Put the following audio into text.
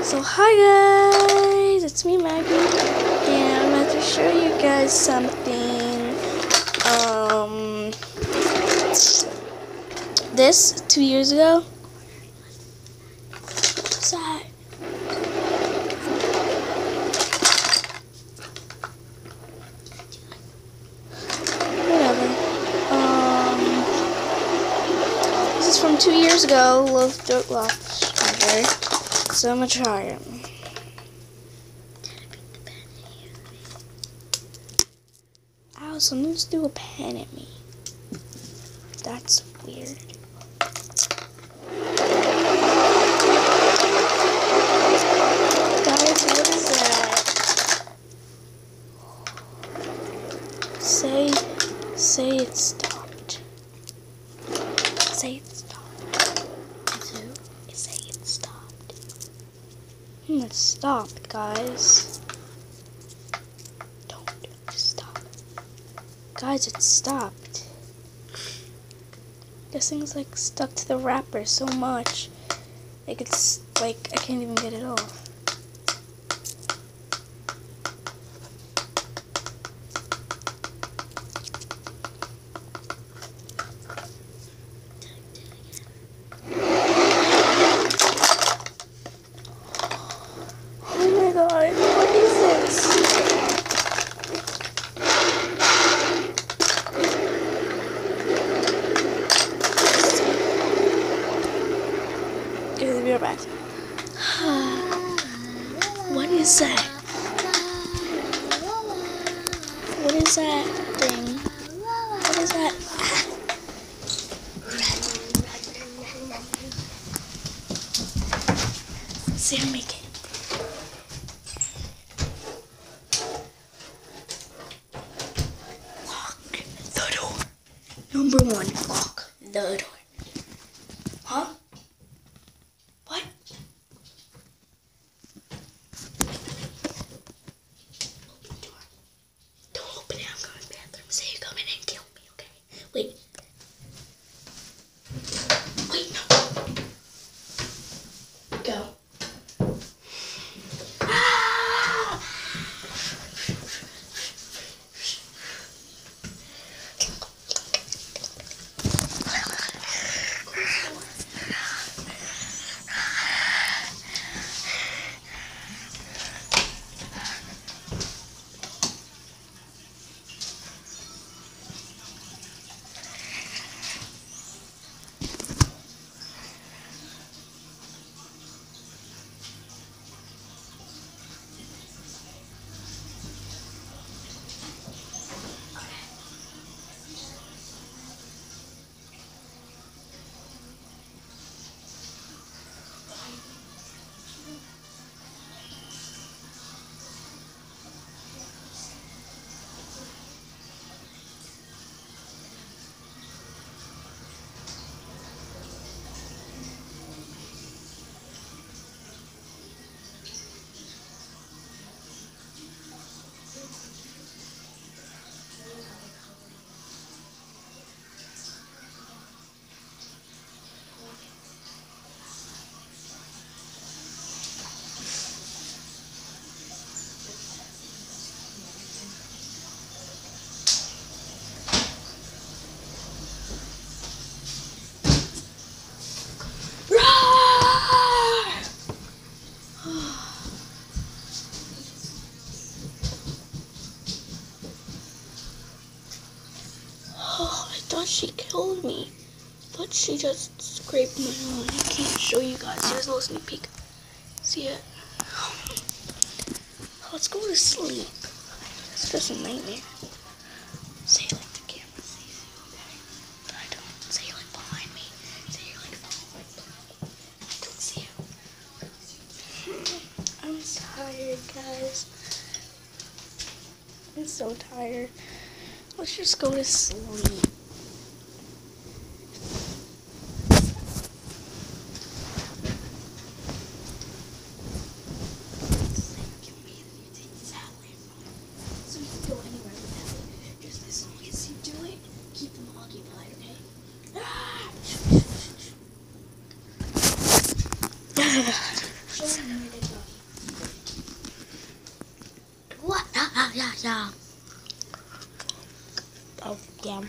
So hi guys, it's me Maggie, and I'm about to show you guys something. This 2 years ago. What's that? Whatever. This is from 2 years ago. Love Dirt Loft Treasure. So I'm gonna try it. Ow, someone's threw a pen at me. That's weird. Guys, what is that? Say it stopped. Say it stopped. Say it stopped. It stopped, guys. Don't stop. Guys, it stopped. This thing's like stuck to the wrapper so much. Like it's like I can't even get it off. Oh my god, what is this? Okay, we'll be right back. What is that? What is that thing? What is that? See how make it. Lock the door. Number 1, lock the door. Huh? What? Open the door. Don't open it. I'm going to the bathroom. Say you come in and kill me, okay? Wait. Wait, no. Go. Ah! Oh, I thought she killed me. I thought she just scraped my eye. I can't show you guys. Here's a little sneak peek. See it? Let's go to sleep. It's just a nightmare. Say it like the camera sees you, okay? But I don't. Say it like behind me. Say you're like following. I don't see you. I'm tired, guys. I'm so tired. Let's just go to sleep. So you can go anywhere with that. Just as long as you do it, keep them occupied, okay? Show them where to go. yeah. Oh, yeah.